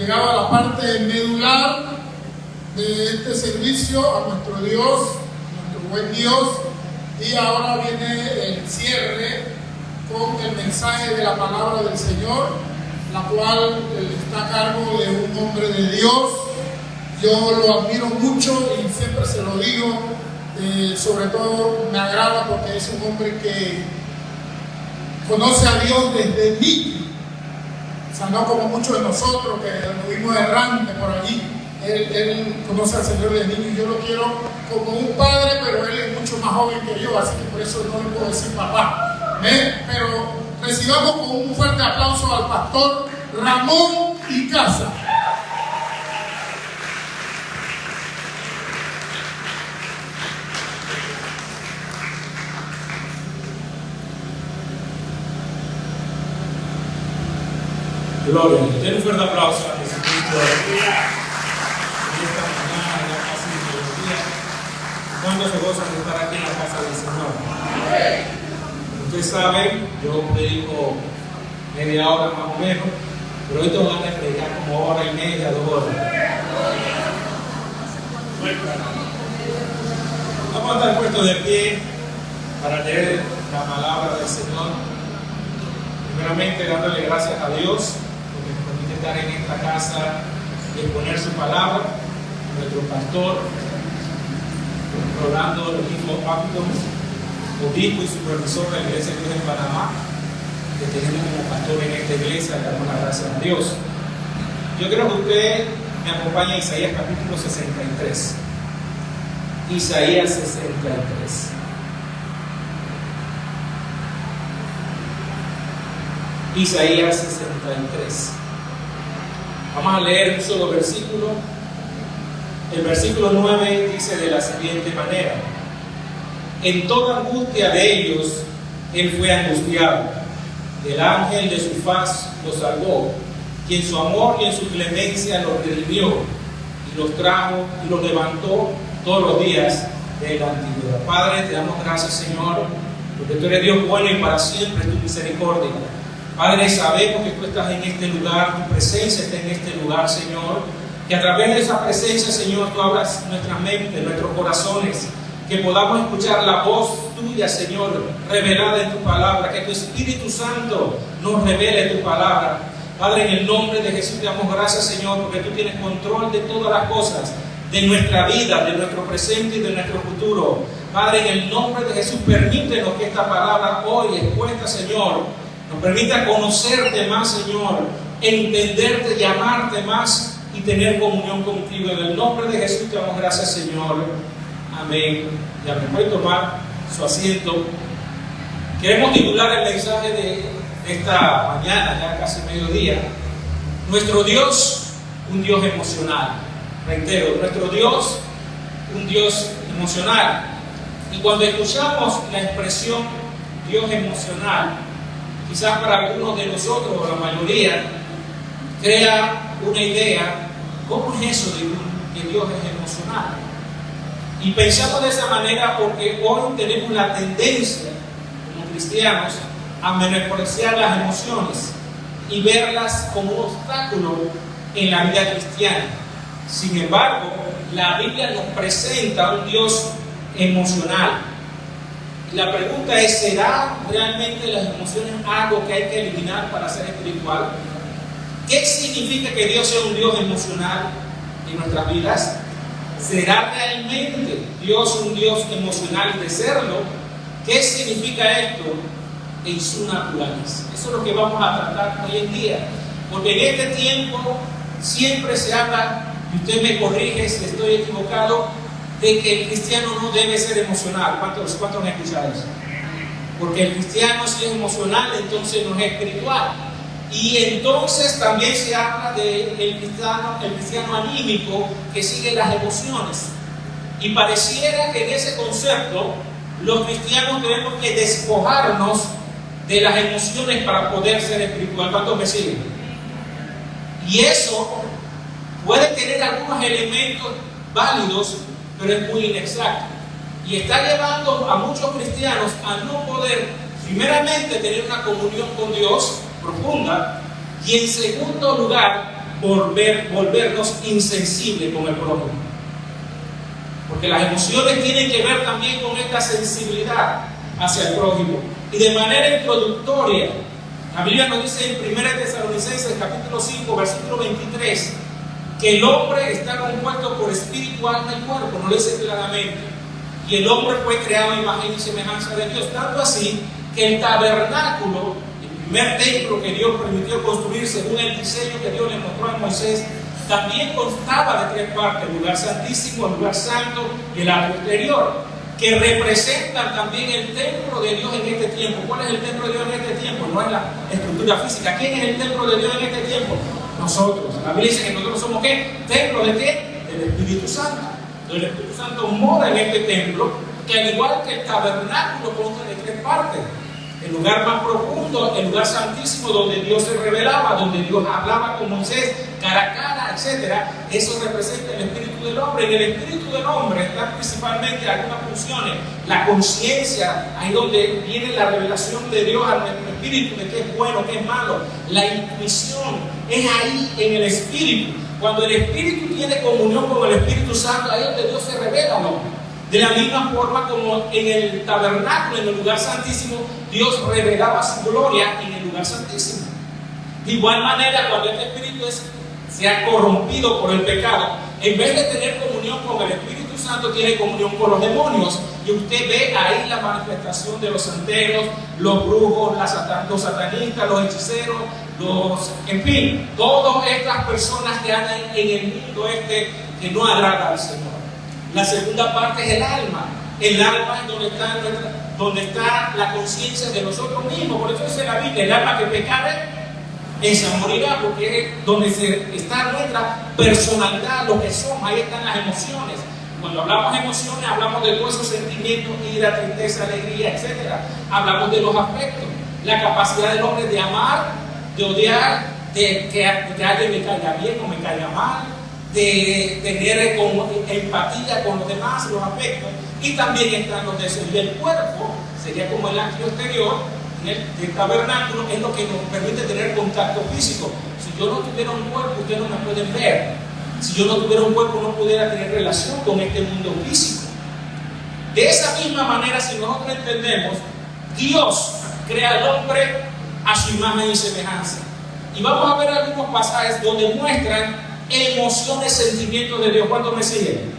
llegado a la parte medular de este servicio, a nuestro Dios, nuestro buen Dios, y ahora viene el cierre con el mensaje de la palabra del Señor, la cual está a cargo de un hombre de Dios. Yo lo admiro mucho y siempre se lo digo, sobre todo me agrada porque es un hombre que conoce a Dios desde niño. O sea, no como muchos de nosotros que nos vimos errantes por allí. Él conoce al Señor desde niño y yo lo quiero como un padre, pero él es mucho más joven que yo, así que por eso no le puedo decir papá. Pero recibamos con un fuerte aplauso al pastor Ramón Icaza. Gloria, den un fuerte aplauso a Jesucristo en esta mañana, ya casi mediodía. ¿Cuántos se gozan de estar aquí en la casa del Señor? Ustedes saben, yo predico media hora más o menos, pero hoy tengo ganas de predicar como hora y media, 2 horas. Vamos a estar puestos de pie para leer la palabra del Señor. Primeramente dándole gracias a Dios estar en esta casa y exponer su palabra. Nuestro pastor Rolando Regino Pápito, obispo y supervisor de la Iglesia de Dios en Panamá, que tenemos como pastor en esta iglesia. Le damos las gracias a Dios. Yo creo que usted me acompaña a Isaías capítulo 63. Isaías 63. Isaías 63. Vamos a leer un solo versículo. El versículo 9 dice de la siguiente manera: en toda angustia de ellos, él fue angustiado. El ángel de su faz los salvó, quien su amor y en su clemencia los redimió, y los trajo y los levantó todos los días de la antigüedad. Padre, te damos gracias, Señor, porque tú eres Dios bueno y para siempre es tu misericordia. Padre, sabemos que tú estás en este lugar, tu presencia está en este lugar, Señor, que a través de esa presencia, Señor, tú abras nuestra mente, nuestros corazones, que podamos escuchar la voz tuya, Señor, revelada en tu palabra, que tu Espíritu Santo nos revele tu palabra. Padre, en el nombre de Jesús te damos gracias, Señor, porque tú tienes control de todas las cosas, de nuestra vida, de nuestro presente y de nuestro futuro. Padre, en el nombre de Jesús, permítenos que esta palabra hoy expuesta, Señor, nos permita conocerte más, Señor, entenderte, llamarte más y tener comunión contigo. En el nombre de Jesús te damos gracias, Señor. Amén. Ya me puede tomar su asiento. Queremos titular el mensaje de esta mañana, ya casi mediodía: nuestro Dios, un Dios emocional. Reitero, nuestro Dios, un Dios emocional. Y cuando escuchamos la expresión Dios emocional, quizás para algunos de nosotros, o la mayoría, crea una idea: ¿cómo es eso de que Dios es emocional? Y pensamos de esa manera porque hoy tenemos la tendencia, como cristianos, a menospreciar las emociones y verlas como un obstáculo en la vida cristiana. Sin embargo, la Biblia nos presenta a un Dios emocional. La pregunta es: ¿será realmente las emociones algo que hay que eliminar para ser espiritual? ¿Qué significa que Dios sea un Dios emocional en nuestras vidas? ¿Será realmente Dios un Dios emocional y de serlo? ¿Qué significa esto en su naturaleza? Eso es lo que vamos a tratar hoy en día. Porque en este tiempo siempre se habla, y usted me corrige si estoy equivocado, de que el cristiano no debe ser emocional. ¿Cuántos han escuchado eso? Porque el cristiano, si es emocional, entonces no es espiritual. Y entonces también se habla del cristiano anímico, que sigue las emociones. Y pareciera que en ese concepto los cristianos tenemos que despojarnos de las emociones para poder ser espiritual. ¿Cuántos me siguen? Y eso puede tener algunos elementos válidos, pero es muy inexacto. Y está llevando a muchos cristianos a no poder, primeramente, tener una comunión con Dios profunda, y en segundo lugar, volvernos insensibles con el prójimo. Porque las emociones tienen que ver también con esta sensibilidad hacia el prójimo. Y de manera introductoria, la Biblia nos dice en 1 Tesalonicenses capítulo 5, versículo 23, que el hombre está compuesto por espíritu, alma y cuerpo, no lo dice claramente. Y el hombre fue creado a imagen y semejanza de Dios, tanto así que el tabernáculo, el primer templo que Dios permitió construir según el diseño que Dios le mostró a Moisés, también constaba de 3 partes: el lugar santísimo, el lugar santo y el atrio exterior, que representan también el templo de Dios en este tiempo. ¿Cuál es el templo de Dios en este tiempo? No es la estructura física. ¿Quién es el templo de Dios en este tiempo? Nosotros. La Biblia dice que nosotros somos ¿qué? ¿Templo de qué? Del Espíritu Santo. El Espíritu Santo mora en este templo, que al igual que el tabernáculo consta de 3 partes: el lugar más profundo, el lugar santísimo donde Dios se revelaba, donde Dios hablaba con Moisés cara a cara, etc. Eso representa el espíritu del hombre. En el espíritu del hombre están principalmente algunas funciones: la conciencia, ahí donde viene la revelación de Dios a nuestro espíritu de qué es bueno, qué es malo. La intuición es ahí en el espíritu. Cuando el espíritu tiene comunión con el Espíritu Santo, ahí es donde Dios se revela al hombre. De la misma forma como en el tabernáculo, en el lugar santísimo, Dios revelaba su gloria en el lugar santísimo. De igual manera, cuando este espíritu se ha corrompido por el pecado, en vez de tener comunión con el Espíritu Santo, tiene comunión con los demonios. Y usted ve ahí la manifestación de los santeros, los brujos, los satanistas, los hechiceros, en fin, todas estas personas que andan en el mundo que no agrada al Señor. La segunda parte es el alma. El alma es donde está la conciencia de nosotros mismos. Por eso dice la Biblia: el alma que pecare, esa morirá, porque es donde está nuestra personalidad, lo que somos. Ahí están las emociones. Cuando hablamos de emociones, hablamos de todos esos sentimientos: ira, tristeza, alegría, etc. Hablamos de los aspectos, la capacidad del hombre de amar, de odiar, de que alguien me caiga bien o me caiga mal, de tener empatía con los demás, los aspectos. Y también están los deseos. Y el cuerpo sería como el atrio exterior del tabernáculo, es lo que nos permite tener contacto físico. Si yo no tuviera un cuerpo, ustedes no me pueden ver. Si yo no tuviera un cuerpo, no pudiera tener relación con este mundo físico. De esa misma manera, si nosotros entendemos, Dios crea al hombre a su imagen y semejanza. Y vamos a ver algunos pasajes donde muestran emociones, sentimientos de Dios. ¿Cuántos me siguen?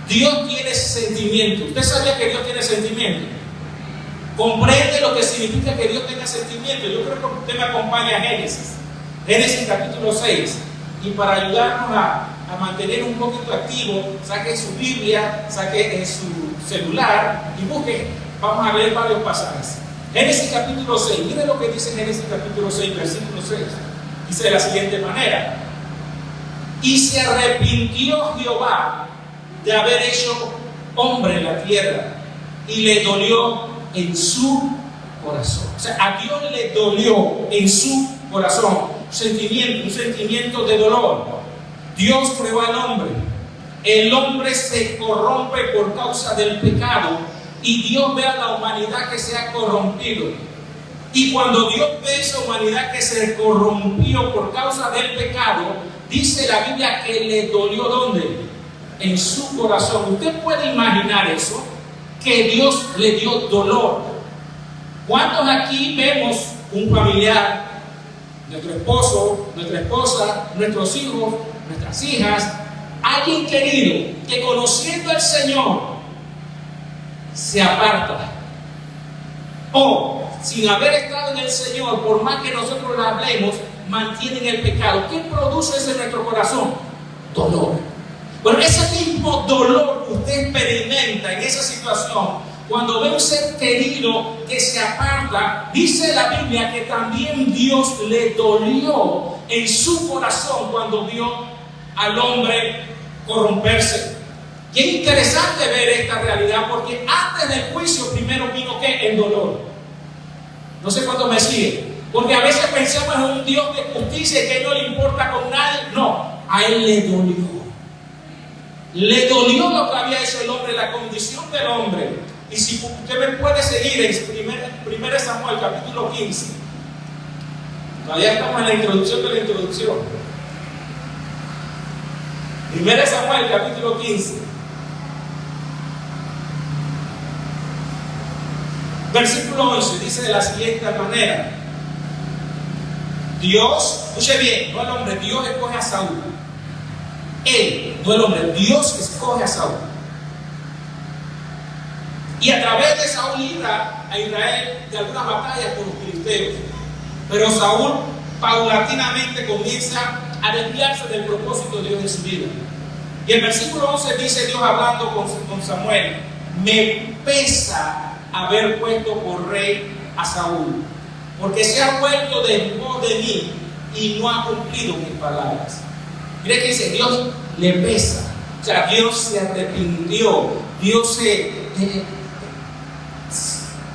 Dios tiene sentimientos. ¿Usted sabía que Dios tiene sentimientos? ¿Comprende lo que significa que Dios tenga sentimientos? Yo creo que usted me acompaña a Génesis capítulo 6. Y para ayudarnos a mantener un poquito activo, saque su Biblia, saque su celular y busque. Vamos a leer varios pasajes. Génesis capítulo 6. Mire lo que dice Génesis capítulo 6, versículo 6. Dice de la siguiente manera: y se arrepintió Jehová de haber hecho hombre en la tierra, y le dolió en su corazón. O sea, a Dios le dolió en su corazón. Un sentimiento de dolor. Dios creó al hombre. El hombre se corrompe por causa del pecado, y Dios ve a la humanidad que se ha corrompido. Y cuando Dios ve esa humanidad que se corrompió por causa del pecado, dice la Biblia que le dolió ¿dónde? En su corazón. Usted puede imaginar eso, que Dios le dio dolor. ¿Cuántos aquí vemos un familiar, nuestro esposo, nuestra esposa, nuestros hijos, nuestras hijas, alguien querido que conociendo al Señor se aparta, o sin haber estado en el Señor, por más que nosotros le hablemos, mantienen el pecado? ¿Qué produce eso en nuestro corazón? Dolor. Bueno, ese mismo dolor que usted experimenta en esa situación, cuando ve un ser querido que se aparta, dice la Biblia que también Dios le dolió en su corazón cuando vio al hombre corromperse. Y es interesante ver esta realidad, porque antes del juicio primero vino ¿qué? El dolor. No sé cuánto me sigue, porque a veces pensamos en un Dios de justicia y que no le importa con nadie. No, a él le dolió. Le dolió lo que había hecho el hombre, la condición del hombre. Y si usted me puede seguir en 1 Samuel capítulo 15, todavía estamos en la introducción de la introducción. 1 Samuel capítulo 15. Versículo 11 dice de la siguiente manera. Dios, escuche bien, no el hombre, Dios escoge a Saúl. Él, no el hombre, Dios escoge a Saúl. Y a través de Saúl libra a Israel de algunas batallas con los filisteos. Pero Saúl paulatinamente comienza a desviarse del propósito de Dios en su vida. Y el versículo 11 dice Dios hablando con Samuel: me pesa haber puesto por rey a Saúl, porque se ha vuelto de pos de mí y no ha cumplido mis palabras. Mire que dice, Dios le pesa. O sea, Dios se arrepintió, Dios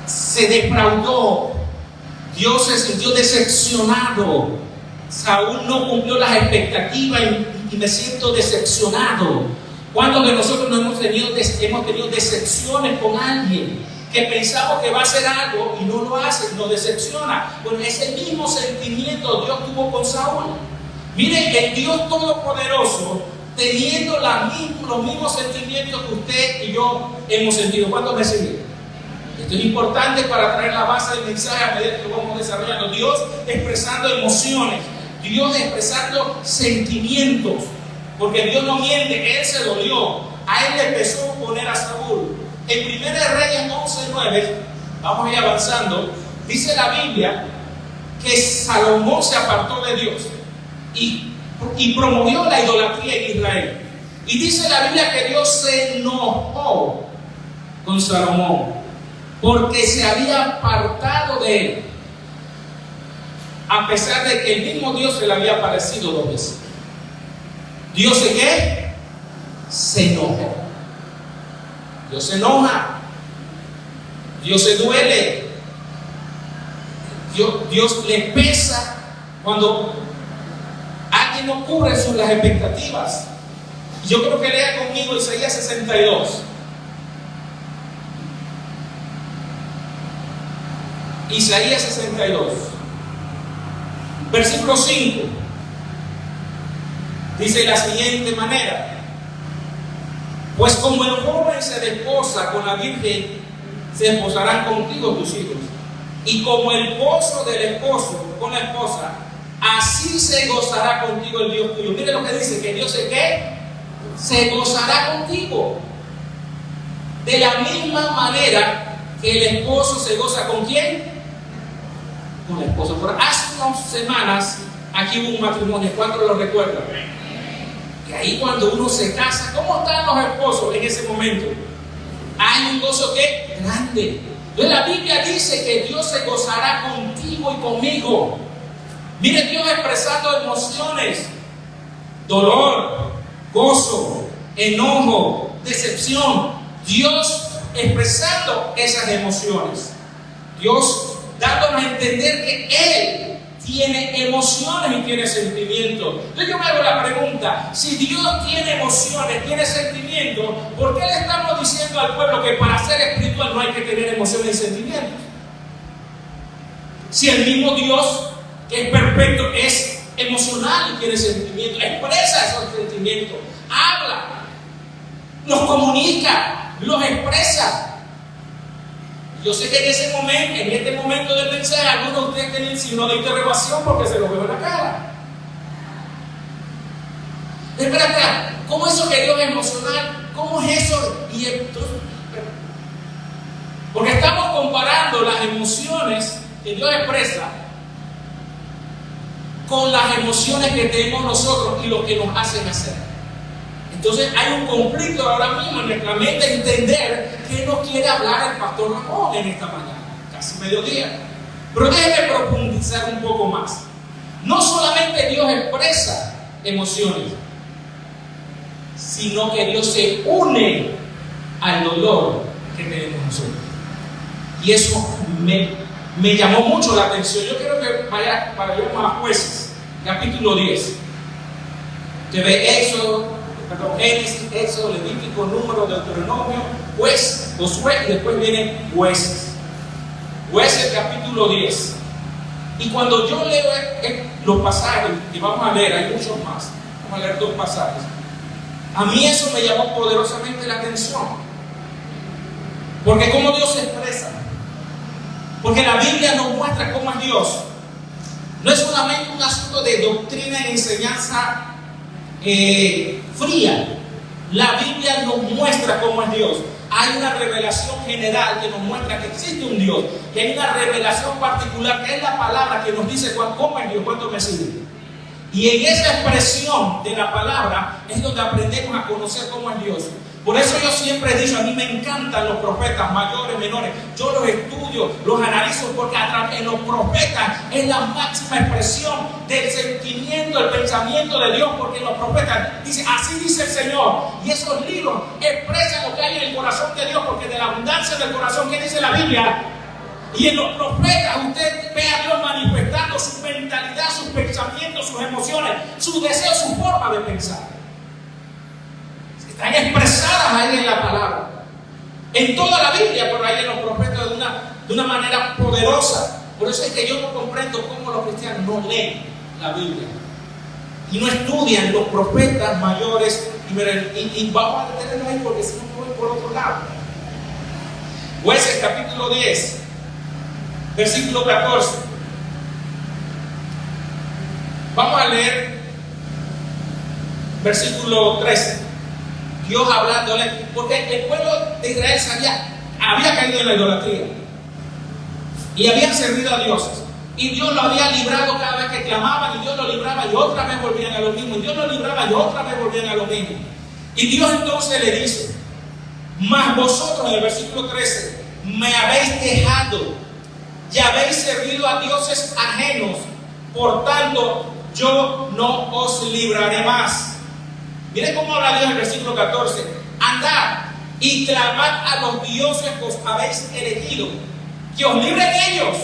se defraudó, Dios se sintió decepcionado. Saúl no cumplió las expectativas y me siento decepcionado. ¿Cuántos de nosotros no hemos tenido decepciones con alguien que pensamos que va a hacer algo y no lo hace, nos decepciona? Bueno, ese mismo sentimiento Dios tuvo con Saúl. Miren, el Dios Todopoderoso teniendo los mismos sentimientos que usted y yo hemos sentido. ¿Cuántos me siguen? Esto es importante para traer la base del mensaje a medida que lo vamos desarrollando. Dios expresando emociones, Dios expresando sentimientos, porque Dios no miente, Él se dolió, a Él le empezó a poner a Saúl. En 1 Reyes 11:9, vamos a ir avanzando, dice la Biblia que Salomón se apartó de Dios y promovió la idolatría en Israel. Y dice la Biblia que Dios se enojó con Salomón porque se había apartado de él, a pesar de que el mismo Dios se le había aparecido 2 veces. Dios se ¿qué? Se enojó. Dios se enoja, Dios se duele, Dios le pesa cuando alguien no cubre las expectativas. Yo creo que lea conmigo Isaías 62. Isaías 62, versículo 5, dice de la siguiente manera: pues como el joven se desposa con la virgen, se desposarán contigo tus hijos, y como el gozo del esposo con la esposa, así se gozará contigo el Dios tuyo. Mire lo que dice, que Dios se gozará contigo. De la misma manera que el esposo se goza con ¿quién? Con la esposa. Por hace unas semanas aquí hubo un matrimonio, ¿cuántos lo recuerdan? Que ahí cuando uno se casa, ¿cómo están los esposos en ese momento? Hay un gozo que grande. Entonces la Biblia dice que Dios se gozará contigo y conmigo. Mire, Dios expresando emociones: dolor, gozo, enojo, decepción. Dios expresando esas emociones. Dios dándonos a entender que Él tiene emociones y tiene sentimientos. Entonces yo me hago la pregunta: si Dios tiene emociones, tiene sentimientos, ¿por qué le estamos diciendo al pueblo que para ser espiritual no hay que tener emociones y sentimientos? Si el mismo Dios, que es perfecto, es emocional y tiene sentimientos, expresa esos sentimientos, habla, los comunica, los expresa. Yo sé que en este momento del mensaje, algunos de ustedes tienen signo de interrogación porque se lo veo en la cara. Espera, ¿cómo eso que Dios es emocional? ¿Cómo es eso? Y entonces, porque estamos comparando las emociones que Dios expresa con las emociones que tenemos nosotros y lo que nos hacen hacer. Entonces hay un conflicto ahora mismo en nuestra mente, entender qué nos quiere hablar el pastor Ramón en esta mañana, casi mediodía. Pero déjenme profundizar un poco más. No solamente Dios expresa emociones, sino que Dios se une al dolor que tenemos nosotros. Y eso me llamó mucho la atención. Yo quiero que vaya para ver más Jueces, capítulo 10. Que ve Génesis, Éxodo, Levítico, Número, Deuteronomio, Josué, y después vienen Jueces. Jueces, capítulo 10. Y cuando yo leo los pasajes, y vamos a leer, hay muchos más, vamos a leer 2 pasajes. A mí eso me llamó poderosamente la atención. Porque cómo Dios se expresa. Porque la Biblia nos muestra cómo es Dios. No es solamente un asunto de doctrina y enseñanza fría. La Biblia nos muestra cómo es Dios. Hay una revelación general que nos muestra que existe un Dios. Y hay una revelación particular que es la palabra que nos dice cómo es Dios, cuánto me sirve. Y en esa expresión de la palabra es donde aprendemos a conocer cómo es Dios. Por eso yo siempre he dicho, a mí me encantan los profetas mayores, menores. Yo los estudio, los analizo, porque a través de los profetas es la máxima expresión del sentimiento, del pensamiento de Dios. Porque los profetas dicen, así dice el Señor. Y esos libros expresan lo que hay en el corazón de Dios, porque de la abundancia del corazón, ¿qué dice la Biblia? Y en los profetas usted ve a Dios manifestando su mentalidad, sus pensamientos, sus emociones, sus deseos, su forma de pensar. Están expresadas ahí en la palabra. En toda la Biblia, pero ahí en los profetas de una manera poderosa. Por eso es que yo no comprendo cómo los cristianos no leen la Biblia. Y no estudian los profetas mayores. Y vamos a detenerlo ahí porque si no me voy por otro lado. Jueces capítulo 10. Versículo 14. Vamos a leer versículo 13. Dios hablándole, porque el pueblo de Israel había caído en la idolatría y habían servido a dioses, y Dios lo había librado cada vez que clamaban, y Dios lo libraba y otra vez volvían a lo mismo, y Dios lo libraba y otra vez volvían a lo mismo. Y Dios entonces le dice: mas vosotros, en el versículo 13, me habéis dejado y habéis servido a dioses ajenos, por tanto yo no os libraré más. Miren cómo habla Dios en el versículo 14: andad y clamad a los dioses que os habéis elegido, que os libren ellos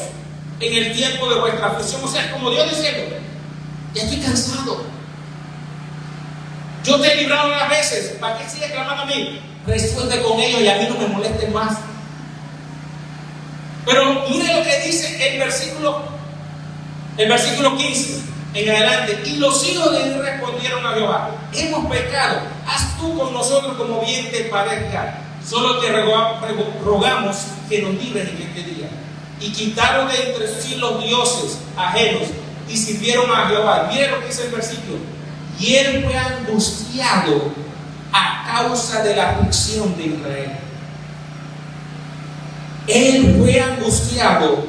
en el tiempo de vuestra aflicción. O sea, como Dios diciendo: ya estoy cansado, yo te he librado unas veces, ¿para qué sigues clamando a mí? Resuelve con ellos y a mí no me molesten más. Pero miren lo que dice el versículo 15 en adelante: y los hijos de Israel respondieron a Jehová: hemos pecado, haz tú con nosotros como bien te parezca, solo te rogamos que nos libres en este día. Y quitaron de entre sí los dioses ajenos y sirvieron a Jehová. Miren lo que dice el versículo: y él fue angustiado a causa de la aflicción de Israel. Él fue angustiado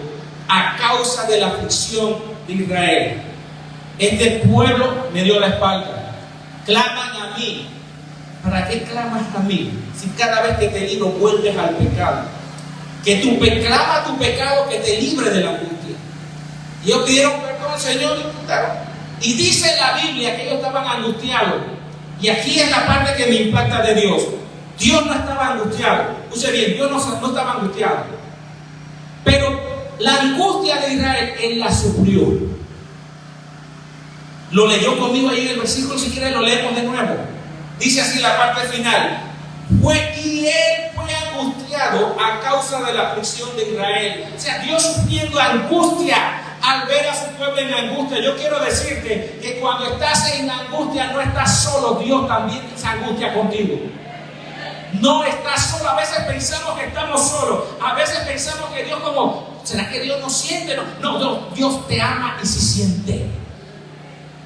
a causa de la aflicción de Israel. Este pueblo me dio la espalda. Claman a mí. ¿Para qué clamas a mí? Si cada vez que te libro vuelves al pecado. Que clama tu pecado, que te libre de la angustia. Y ellos pidieron perdón al Señor y quitaron. Y dice la Biblia que ellos estaban angustiados. Y aquí es la parte que me impacta de Dios. Dios no estaba angustiado. Escuche bien, Dios no estaba angustiado. Pero la angustia de Israel, Él la sufrió. Lo leyó conmigo ahí en el versículo, si quieren lo leemos de nuevo. Dice así la parte final: y él fue angustiado a causa de la aflicción de Israel. O sea, Dios sufriendo angustia al ver a su pueblo en angustia. Yo quiero decirte que cuando estás en angustia no estás solo, Dios también se angustia contigo. No estás solo. A veces pensamos que estamos solos. A veces pensamos que Dios ¿será que Dios no siente? No, Dios te ama y se siente.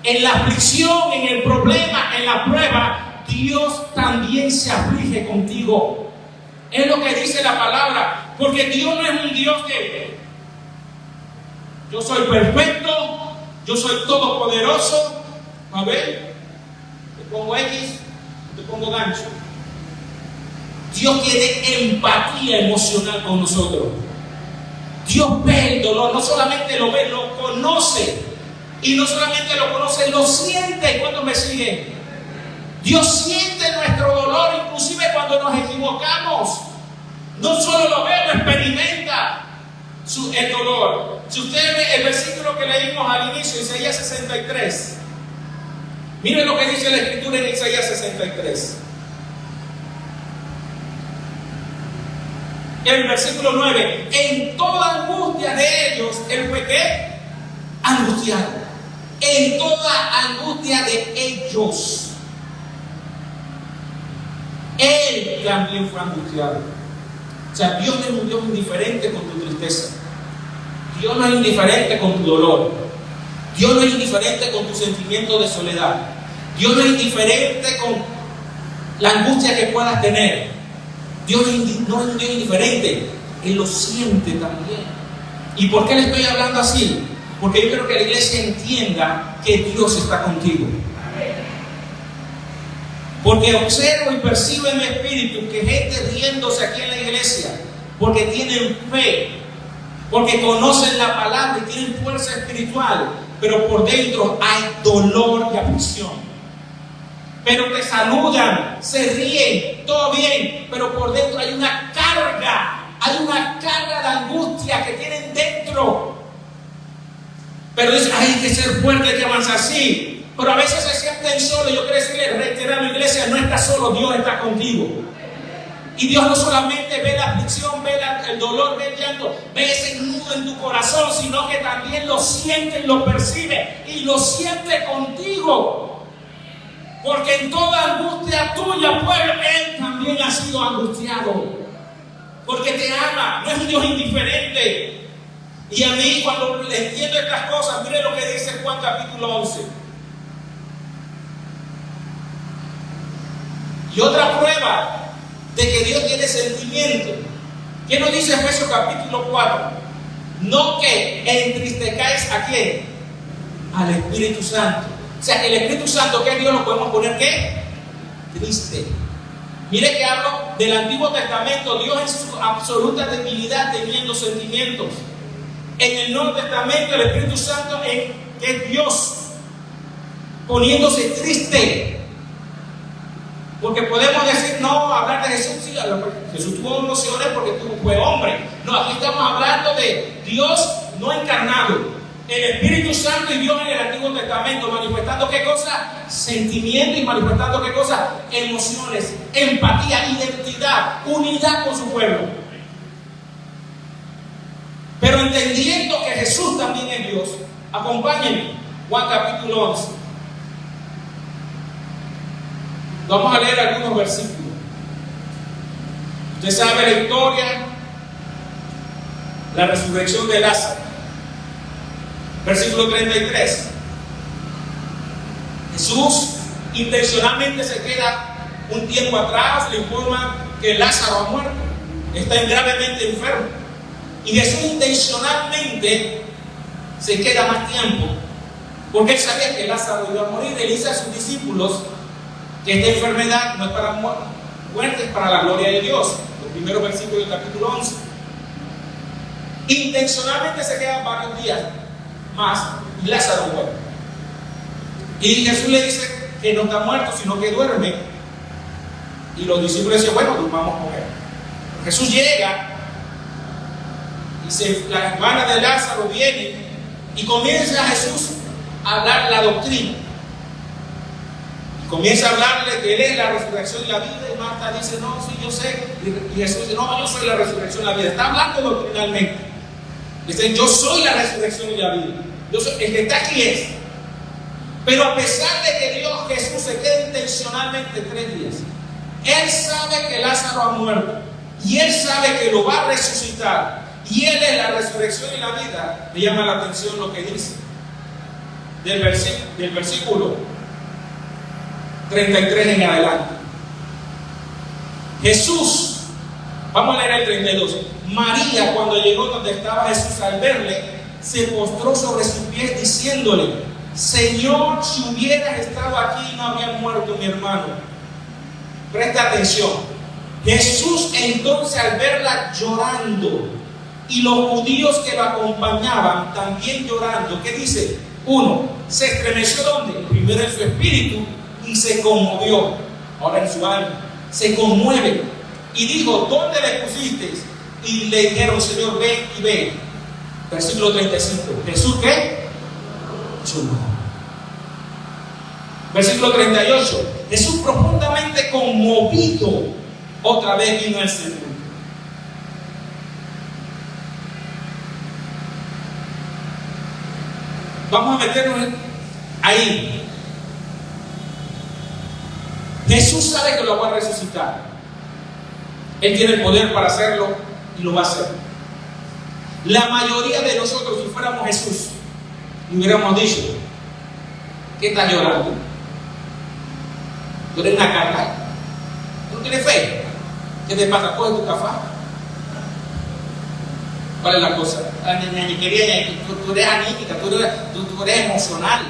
En la aflicción, en el problema, en la prueba, Dios también se aflige contigo. Es lo que dice la palabra. Porque Dios no es un Dios que yo soy perfecto, yo soy todopoderoso. A ver, te pongo X, te pongo gancho. Dios tiene empatía emocional con nosotros. Dios ve el dolor, no solamente lo ve, lo conoce. Y no solamente lo conoce, lo siente. ¿Cuándo me sigue? Dios siente nuestro dolor, inclusive cuando nos equivocamos. No solo lo ve, lo experimenta el dolor. Si usted ve el versículo que leímos al inicio, Isaías 63. Miren lo que dice la Escritura en Isaías 63. En el versículo 9: en toda angustia de ellos, él fue ¿qué? Angustiado. En toda angustia de ellos. Él también fue angustiado. O sea, Dios no es un Dios indiferente con tu tristeza. Dios no es indiferente con tu dolor. Dios no es indiferente con tu sentimiento de soledad. Dios no es indiferente con la angustia que puedas tener. Dios no es un Dios indiferente. Él lo siente también. ¿Y por qué le estoy hablando así? Porque yo quiero que la iglesia entienda que Dios está contigo. Porque observo y percibo en mi espíritu que gente riéndose aquí en la iglesia, porque tienen fe, porque conocen la palabra y tienen fuerza espiritual, pero por dentro hay dolor y aflicción. Pero te saludan, se ríen, todo bien, pero por dentro hay una carga de angustia que tienen dentro. Pero dicen, hay que ser fuerte, hay que avanzar así. Pero a veces se sienten solos. Yo quiero decirle, reiterar a la iglesia, no estás solo, Dios está contigo. Y Dios no solamente ve la aflicción, ve el dolor, ve el llanto, ve ese nudo en tu corazón, sino que también lo siente y lo percibe y lo siente contigo. Porque en toda angustia tuya, pueblo, Él también ha sido angustiado. Porque te ama, no es un Dios indiferente. Y a mí, cuando entiendo estas cosas, mire lo que dice Juan capítulo 11. Y otra prueba de que Dios tiene sentimiento. ¿Qué nos dice Efesios capítulo 4? No que entristezcáis ¿a quién? Al Espíritu Santo. O sea, el Espíritu Santo, que Dios lo podemos poner ¿qué? Triste. Mire que hablo del Antiguo Testamento, Dios en su absoluta debilidad teniendo sentimientos. En el Nuevo Testamento, el Espíritu Santo, que es Dios, poniéndose triste. Porque podemos decir, no, hablar de Jesús, sí, Jesús tuvo emociones porque fue hombre. No, aquí estamos hablando de Dios no encarnado. El Espíritu Santo y Dios en el Antiguo Testamento, manifestando ¿qué cosa? Sentimiento, y manifestando ¿qué cosa? Emociones, empatía, identidad, unidad con su pueblo. Pero entendiendo que Jesús también es Dios, acompáñenme, Juan capítulo 11. Vamos a leer algunos versículos. Usted sabe la historia, la resurrección de Lázaro. Versículo 33. Jesús intencionalmente se queda un tiempo atrás, le informa que Lázaro ha muerto, está gravemente enfermo. Y Jesús intencionalmente se queda más tiempo, porque él sabía que Lázaro iba a morir. Él dice a sus discípulos que esta enfermedad no es para muerte, es para la gloria de Dios. Los primeros versículos del capítulo 11. Intencionalmente se quedan varios días más y Lázaro muere. Y Jesús le dice que no está muerto, sino que duerme. Y los discípulos dicen, bueno, durmamos con él. Jesús llega y la hermana de Lázaro viene y comienza a Jesús a hablar la doctrina. Comienza a hablarle que Él es la resurrección y la vida. Y Marta dice, no, sí, yo sé. Y Jesús dice, no, yo soy la resurrección y la vida. Está hablando doctrinalmente. Dice, yo soy la resurrección y la vida. Yo soy, el que está aquí es. Pero a pesar de que Dios, Jesús, se queda intencionalmente 3 días, Él sabe que Lázaro ha muerto. Y Él sabe que lo va a resucitar. Y Él es la resurrección y la vida. Me llama la atención lo que dice. Del versículo 33 en adelante. Jesús, vamos a leer el 32. María, cuando llegó donde estaba Jesús, al verle, se postró sobre sus pies diciéndole, Señor, si hubieras estado aquí no habría muerto mi hermano. Presta atención. Jesús entonces, al verla llorando y los judíos que lo acompañaban también llorando, ¿qué dice? 1, se estremeció ¿dónde? Primero en su espíritu y se conmovió. Ahora en su alma se conmueve y dijo, ¿dónde le pusisteis? Y le dijeron, Señor, ven y ve. Versículo 35. Jesús, ¿qué? Lloró. Versículo 38. Jesús, profundamente conmovido, otra vez vino al sepulcro. Vamos a meternos ahí. Jesús sabe que lo va a resucitar. Él tiene el poder para hacerlo y lo va a hacer. La mayoría de nosotros, si fuéramos Jesús, le hubiéramos dicho: ¿qué estás llorando? Tú eres una carga. ¿Tú no tienes fe? ¿Qué te pasa? Coge tu café. ¿Cuál es la cosa? Tú eres anímica, tú eres emocional.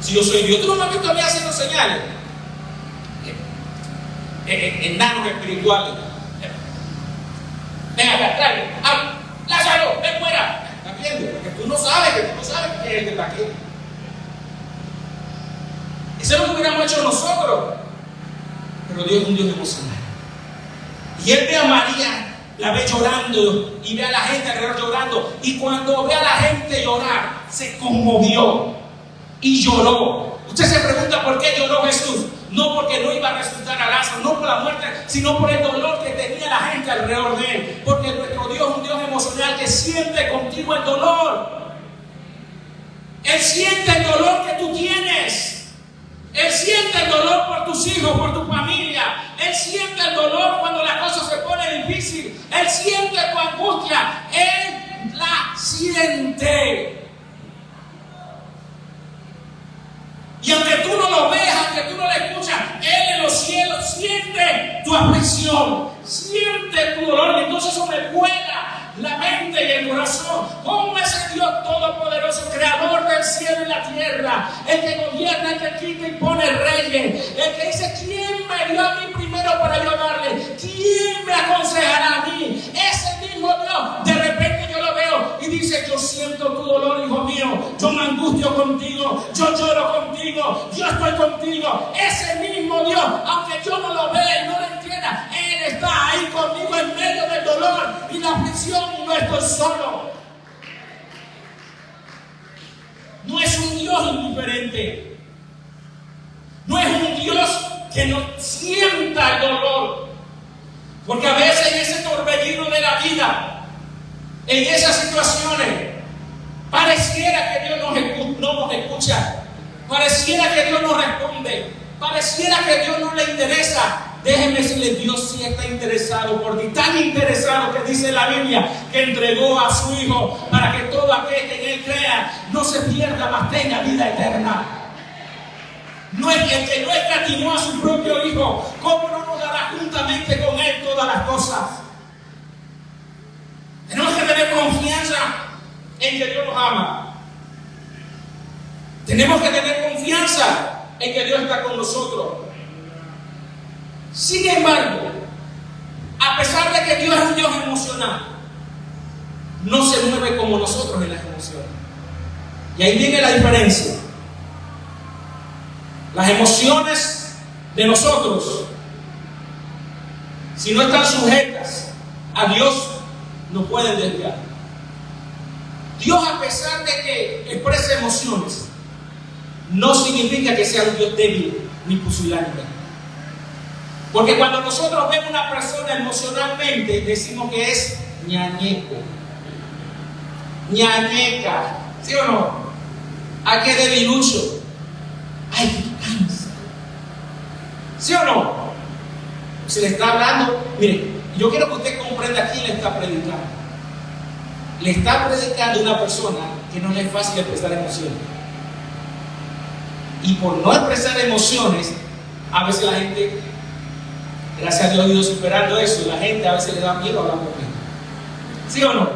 Si yo soy Dios, tú no me has visto a mí haciendo señales. Enanos espirituales. Ven acá, trae. Lázaro, ven fuera. ¿Estás viendo? Porque tú no sabes que es el que está aquí. Eso es lo que hubiéramos hecho nosotros. Pero Dios es un Dios emocional. Y Él ve a María, la ve llorando, y ve a la gente alrededor llorando. Y cuando ve a la gente llorar, se conmovió y lloró. Usted se pregunta por qué lloró Jesús. No porque no iba a resucitar a Lázaro, no por la muerte, sino por el dolor que tenía la gente alrededor de Él. Porque nuestro Dios es un Dios emocional que siente contigo el dolor. Él siente el dolor que tú tienes. Él siente el dolor por tus hijos, por tu familia. Él siente el dolor cuando la cosa se pone difícil. Él siente tu angustia. Él la siente. Y aunque tú no lo veas, aunque tú no lo escuchas, Él en los cielos siente tu aflicción, siente tu dolor. Y entonces eso me vuela la mente y el corazón. ¿Cómo es el Dios todopoderoso, creador del cielo y la tierra? El que gobierna, el que quita y pone reyes. El que dice: ¿quién me dio a mí primero para yo darle? ¿Quién me aconsejará a mí? Ese mismo Dios, de repente yo lo veo y dice: yo siento tu dolor, hijo mío. Yo me angustio contigo. Yo lloro contigo. Yo estoy contigo. Ese mismo Dios, aunque yo no lo vea y no lo entienda, Él está ahí conmigo en medio del dolor y la aflicción, y no estoy solo. No es un Dios indiferente. No es un Dios que no sienta el dolor. Porque a veces en ese torbellino de la vida, en esas situaciones, pareciera que Dios no nos escucha. Pareciera que Dios no responde. Pareciera que Dios no le interesa. Déjeme decirle: Dios sí está interesado por ti. Tan interesado que dice la Biblia que entregó a su Hijo para que todo aquel que en Él crea no se pierda, mas tenga vida eterna. No es el que no escatimó a su propio Hijo, ¿cómo no nos dará juntamente con Él todas las cosas? Tenemos que tener confianza en que Dios nos ama. Tenemos que tener confianza en que Dios está con nosotros. Sin embargo, a pesar de que Dios es un Dios emocional, no se mueve como nosotros en las emociones. Y ahí viene la diferencia. Las emociones de nosotros, si no están sujetas a Dios, no pueden desviar. Dios, a pesar de que expresa emociones, no significa que sea un Dios débil ni pusilánime. Porque cuando nosotros vemos a una persona emocionalmente, decimos que es ñañeco, ñañeca, ¿sí o no? ¿A qué debilucho? Ay, qué cansa. ¿Sí o no? Se le está hablando. Mire, yo quiero que usted comprenda a quién le está predicando. Le está predicando a una persona que no le es fácil expresar emociones. Y por no expresar emociones, a veces la gente, gracias a Dios, ha ido superando eso. La gente a veces le da miedo hablar conmigo. ¿Sí o no?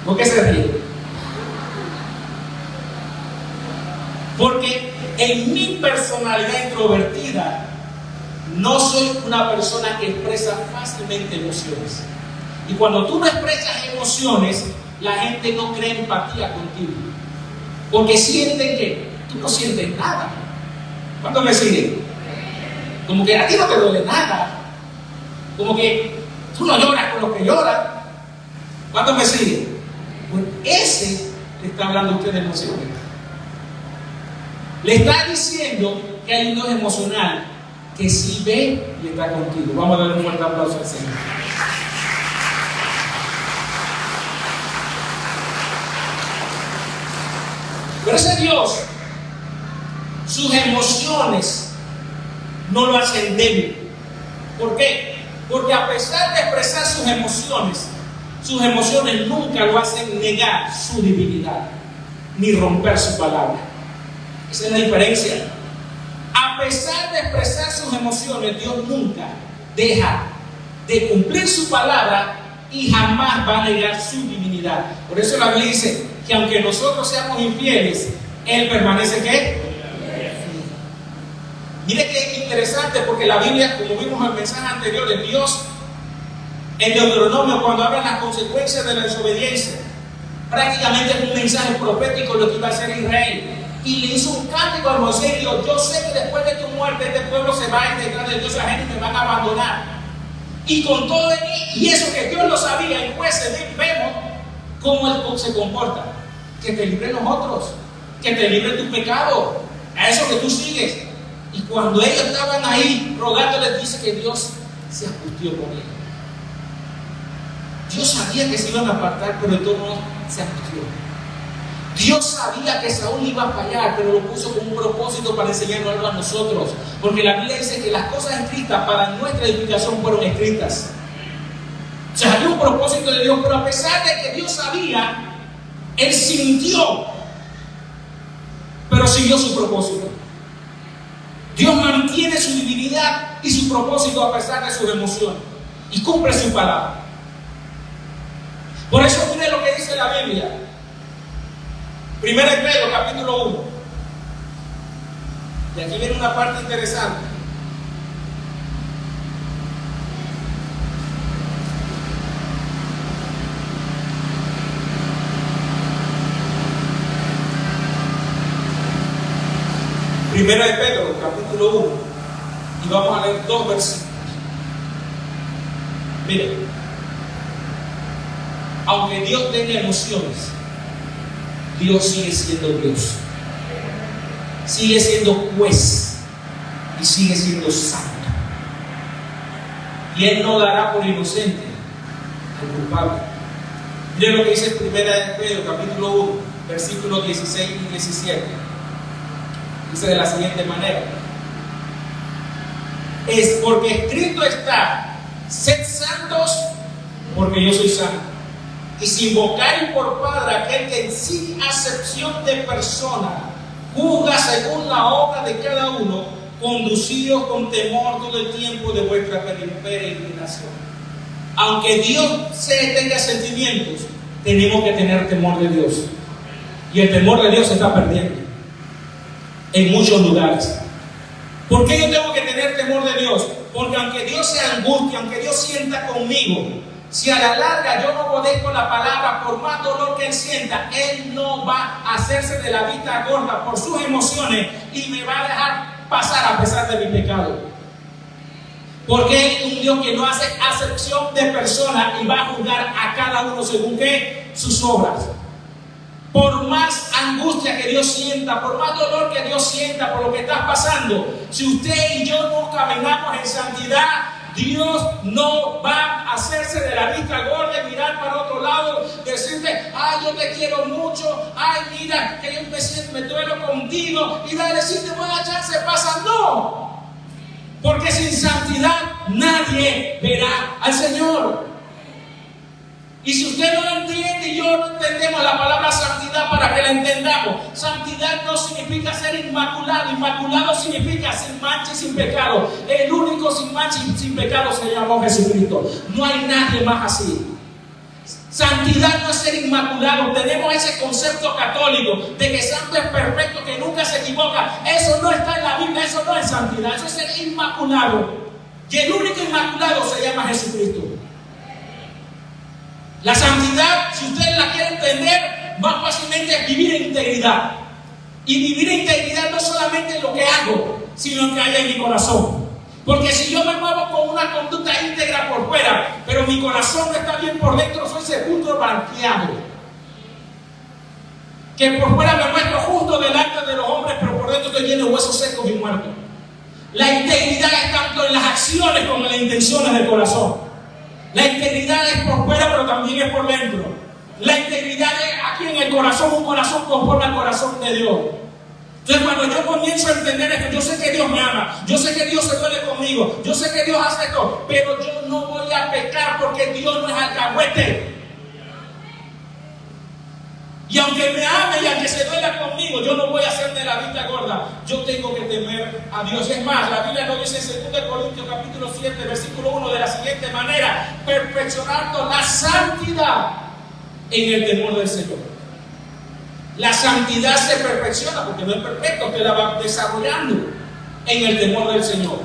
¿Por qué se ríe? Porque en mi personalidad introvertida no soy una persona que expresa fácilmente emociones. Y cuando tú no expresas emociones, la gente no cree empatía contigo. Porque sienten que tú no sientes nada. ¿Cuánto me siguen? Como que a ti no te duele nada. Como que tú no lloras con lo que lloras. ¿Cuánto me siguen? Pues ese le está hablando a usted de emociones. Le está diciendo que hay un Dios emocional que sí ve y está contigo. Vamos a darle un fuerte aplauso al Señor. Pero ese Dios, sus emociones no lo hacen débil. ¿Por qué? Porque a pesar de expresar sus emociones nunca lo hacen negar su divinidad, ni romper su palabra. Esa es la diferencia. A pesar de expresar sus emociones, Dios nunca deja de cumplir su palabra y jamás va a negar su divinidad. Por eso la Biblia dice que aunque nosotros seamos infieles, Él permanece ¿qué? Mire que interesante, porque la Biblia, como vimos en el mensaje anterior de Dios, en Deuteronomio, cuando habla de las consecuencias de la desobediencia, prácticamente es un mensaje profético lo que iba a hacer Israel. Y le hizo un cántico a Moisés y dijo: yo sé que después de tu muerte este pueblo se va a integrar de Dios, la gente te van a abandonar. Y con todo y eso que Dios lo sabía, en Jueces vemos cómo Él se comporta. Que te libre nosotros, que te libre tu pecado, a eso que tú sigues. Y cuando ellos estaban ahí rogándoles, dice que Dios se angustió con ellos. Dios sabía que se iban a apartar, pero de todos modos se angustió. Dios sabía que Saúl iba a fallar, pero lo puso con un propósito para enseñarnos algo a nosotros. Porque la Biblia dice que las cosas escritas para nuestra edificación fueron escritas. O sea, había un propósito de Dios, pero a pesar de que Dios sabía, Él sintió, pero siguió su propósito. Dios mantiene su divinidad y su propósito a pesar de sus emociones y cumple su palabra. Por eso mire lo que dice la Biblia. 1 Pedro capítulo 1. Y aquí viene una parte interesante. Primera de Pedro, capítulo 1, y vamos a leer 2 versículos. Miren, aunque Dios tenga emociones, Dios sigue siendo Dios, sigue siendo juez y sigue siendo santo. Y Él no dará por inocente al culpable. Miren lo que dice Primera de Pedro, capítulo 1, versículos 16 y 17. Dice de la siguiente manera: es porque escrito está: sed santos porque yo soy santo. Y si invocáis por Padre aquel que sin acepción de persona juzga según la obra de cada uno, conducidos con temor todo el tiempo de vuestra peregrinación. Aunque Dios tenga sentimientos, tenemos que tener temor de Dios. Y el temor de Dios se está perdiendo en muchos lugares. ¿Por qué yo tengo que tener temor de Dios? Porque aunque Dios se angustie, aunque Dios sienta conmigo, si a la larga yo no obedezco la palabra, por más dolor que Él sienta, Él no va a hacerse de la vista gorda por sus emociones y me va a dejar pasar a pesar de mi pecado. Porque Él es un Dios que no hace acepción de personas y va a juzgar a cada uno según ¿qué? Sus obras. Por más angustia que Dios sienta, por más dolor que Dios sienta por lo que estás pasando, si usted y yo no caminamos en santidad, Dios no va a hacerse de la vista gorda y mirar para otro lado, decirte: ay, yo te quiero mucho, ay, mira, que yo me duelo contigo, y va a decirte: buena chance pasa. No, porque sin santidad nadie verá al Señor. Y si usted no lo entiende y yo no entendemos la palabra santidad para que la entendamos, santidad no significa ser inmaculado. Inmaculado significa sin mancha y sin pecado. El único sin mancha y sin pecado se llamó Jesucristo. No hay nadie más así. Santidad no es ser inmaculado. Tenemos ese concepto católico de que santo es perfecto, que nunca se equivoca. Eso no está en la Biblia, eso no es santidad, eso es ser inmaculado. Y el único inmaculado se llama Jesucristo. La santidad, si usted la quiere entender, más fácilmente es vivir en integridad. Y vivir en integridad no solamente en lo que hago, sino en lo que hay en mi corazón. Porque si yo me muevo con una conducta íntegra por fuera, pero mi corazón no está bien por dentro, soy sepulcro blanqueado. Que por fuera me muestro justo delante de los hombres, pero por dentro estoy lleno de huesos secos y muertos. La integridad es tanto en las acciones como en las intenciones del corazón. La integridad es por fuera, pero también es por dentro. La integridad es aquí en el corazón, un corazón conforme al corazón de Dios. Entonces, cuando yo comienzo a entender esto, yo sé que Dios me ama, yo sé que Dios se duele conmigo, yo sé que Dios hace esto, pero yo no Dios no es alcahuete. Y aunque me ame y aunque se duela conmigo, yo no voy a hacer de la vista gorda. Yo tengo que temer a Dios. Es más, la Biblia nos dice en 2 Corintios capítulo 7, versículo 1 de la siguiente manera: perfeccionando la santidad en el temor del Señor. La santidad se perfecciona porque no es perfecto, usted la va desarrollando en el temor del Señor.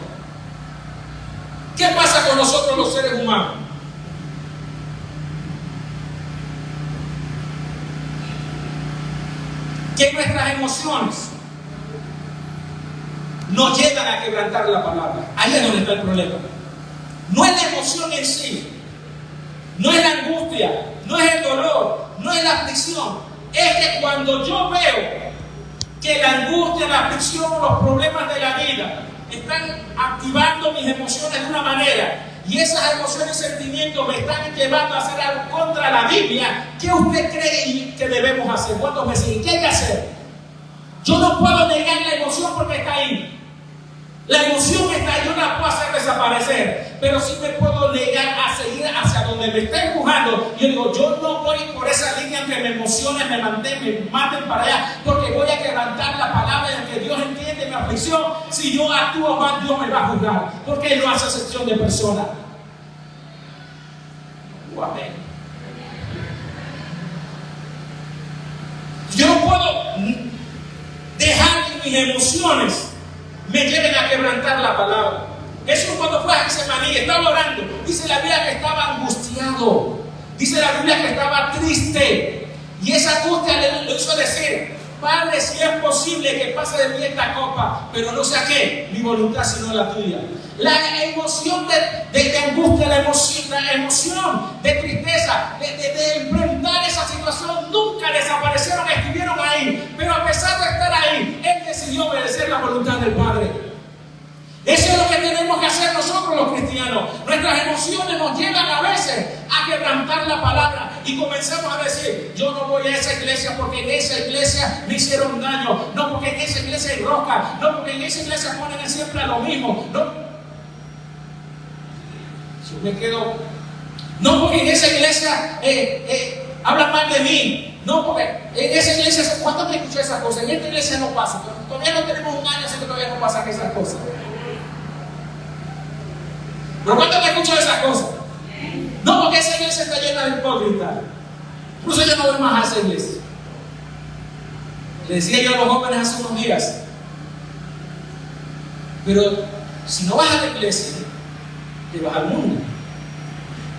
¿Qué pasa con nosotros los seres humanos? Que nuestras emociones nos llevan a quebrantar la palabra. Ahí es donde está el problema. No es la emoción en sí, no es la angustia, no es el dolor, no es la aflicción. Es que cuando yo veo que la angustia, la aflicción, los problemas de la vida están activando mis emociones de una manera, y esas emociones y sentimientos me están llevando a hacer algo contra la Biblia, ¿qué usted cree que debemos hacer? ¿Cuántos me siguen? ¿Qué hay que hacer? Yo no puedo negar la emoción porque está ahí. La emoción está ahí, yo no la puedo hacer desaparecer, pero sí me puedo negar a seguir hacia donde me está empujando. Yo digo, yo no voy por esa línea que me emocione, me maten para allá, porque voy a quebrantar la palabra de que Dios entiende mi aflicción. Si yo actúo mal, Dios me va a juzgar, porque Él no hace excepción de personas. Amén. Yo no puedo dejar que mis emociones me lleven a quebrantar la palabra. Jesús, cuando fue a Getsemaní, estaba orando. Dice la Biblia que estaba angustiado. Dice la Biblia que estaba triste. Y esa angustia le hizo decir: Padre, si es posible que pase de mí esta copa, pero no sea qué, mi voluntad sino la tuya. La emoción de angustia, la emoción de tristeza, de enfrentar esa situación, nunca desaparecieron, estuvieron ahí. Pero a pesar de estar ahí, Él decidió obedecer la voluntad del Padre. Eso es lo que tenemos que hacer nosotros los cristianos. Nuestras emociones nos llevan a veces a quebrantar la palabra y comenzamos a decir: yo no voy a esa iglesia porque en esa iglesia me hicieron daño, no porque en esa iglesia hay roca, no porque en esa iglesia ponen siempre lo mismo, no. Yo me quedo, no porque en esa iglesia hablan mal de mí, no porque en esa iglesia, ¿cuánto me escuchó esas cosas? En esta iglesia no pasa, todavía no tenemos un año así que todavía no pasan esas cosas. ¿Pero cuánto me escuchó esas cosas? No, porque esa iglesia está llena de hipócritas. Incluso yo no voy más a esa iglesia. Le decía yo a los jóvenes hace unos días: pero si no vas a la iglesia, te vas al mundo.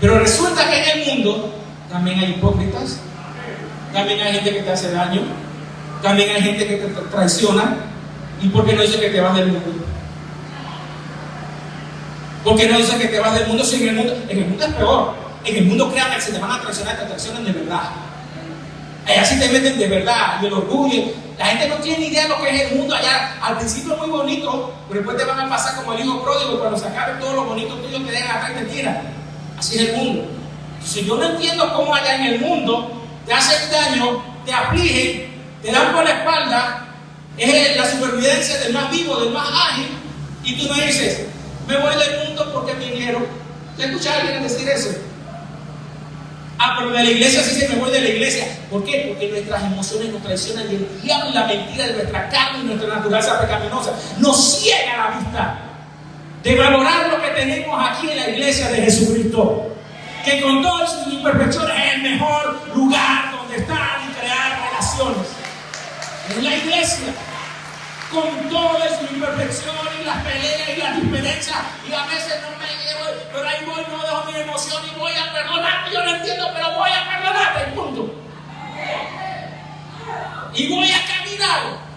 Pero resulta que en el mundo también hay hipócritas, también hay gente que te hace daño, también hay gente que te traiciona. ¿Y por qué no dice que te vas del mundo? ¿Por qué no dice que te vas del mundo? Si en el mundo es peor. En el mundo, créanme, que si te van a traicionar, te traicionan de verdad. Así te meten de verdad, y el orgullo. La gente no tiene ni idea de lo que es el mundo allá. Al principio es muy bonito, pero después te van a pasar como el hijo pródigo, y cuando se acabe todo lo bonito tuyo te dejan atrás y te tiran. Así es el mundo. Si yo no entiendo cómo allá en el mundo te hacen daño, te afligen, te dan por la espalda, es la supervivencia del más vivo, del más ágil, y tú me dices: me voy del mundo porque me dijeron. ¿Te escuchas a alguien decir eso? Ah, pero de la iglesia sí se me voy de la iglesia. ¿Por qué? Porque nuestras emociones nos traicionan y el diablo y la mentira de nuestra carne y nuestra naturaleza pecaminosa nos ciega la vista de valorar lo que tenemos aquí en la iglesia de Jesucristo, que con todas sus imperfecciones es el mejor lugar donde estar y crear relaciones. Es la iglesia, con todas sus imperfecciones y las peleas y las diferencias, y a veces no me llevo, pero ahí voy, no dejo mi emoción y voy a perdonarte. Yo no entiendo, pero voy a perdonarte, punto. Y voy a caminar.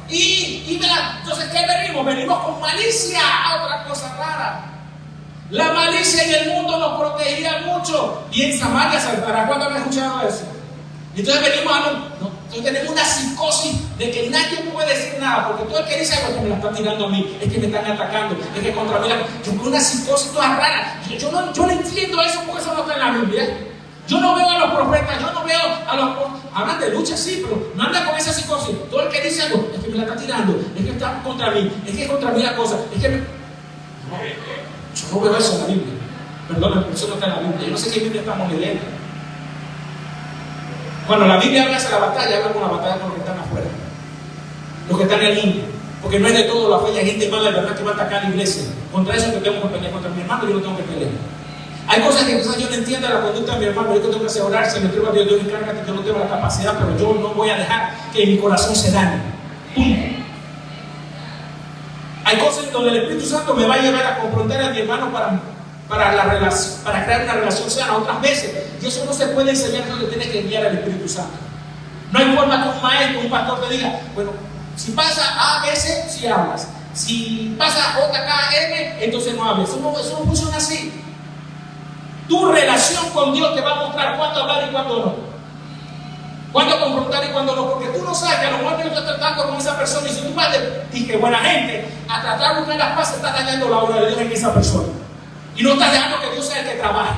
Entonces, ¿qué venimos? Venimos con malicia, a otra cosa rara. La malicia en el mundo nos protegía mucho, y en Samaria saltará. ¿Cuándo han escuchado eso? Entonces venimos entonces tenemos una psicosis de que nadie puede decir nada, porque todo el que dice algo es que me la están tirando a mí, es que me están atacando, es que contra mí. Yo tengo una psicosis toda rara. Yo no entiendo eso, porque eso no está en la Biblia. Yo no veo a los profetas, yo no veo a los... Hablan de lucha, sí, pero no anda con esa psicosis. Todo el que dice algo es que me la está tirando, es que está contra mí, es que es contra mí la cosa, es que yo no veo eso en la Biblia. Perdón, pero eso no está en la Biblia. Yo no sé qué Biblia estamos leyendo. Cuando la Biblia habla de la batalla, habla con la batalla con los que están afuera, los que están en línea. Porque no es de todo la fe, hay gente mala de verdad que va a atacar a la iglesia. Contra eso que tengo que pelear, contra mi hermano yo no tengo que pelear. Hay cosas que quizás yo no entiendo la conducta de mi hermano, yo tengo que hacer orar, se me entrega a Dios, Dios encárgate, yo no tengo la capacidad, pero yo no voy a dejar que mi corazón se dañe. Punto. Hay cosas en donde el Espíritu Santo me va a llevar a confrontar a mi hermano para crear una relación sana. Otras veces, y eso no se puede enseñar, eso le tiene que guiar al Espíritu Santo. No hay forma que un maestro, un pastor te diga, bueno, si pasa A, B, C, si hablas. Si pasa J, K, M, entonces no hables. Eso no funciona así. Tu relación con Dios te va a mostrar cuándo hablar y cuándo no. Cuándo confrontar y cuándo no. Porque tú no sabes que a lo mejor yo estoy tratando con esa persona y si tú vas de buena gente a tratar de buscar las paz, estás dañando la obra de Dios en esa persona. Y no estás dejando que Dios sea el que trabaje.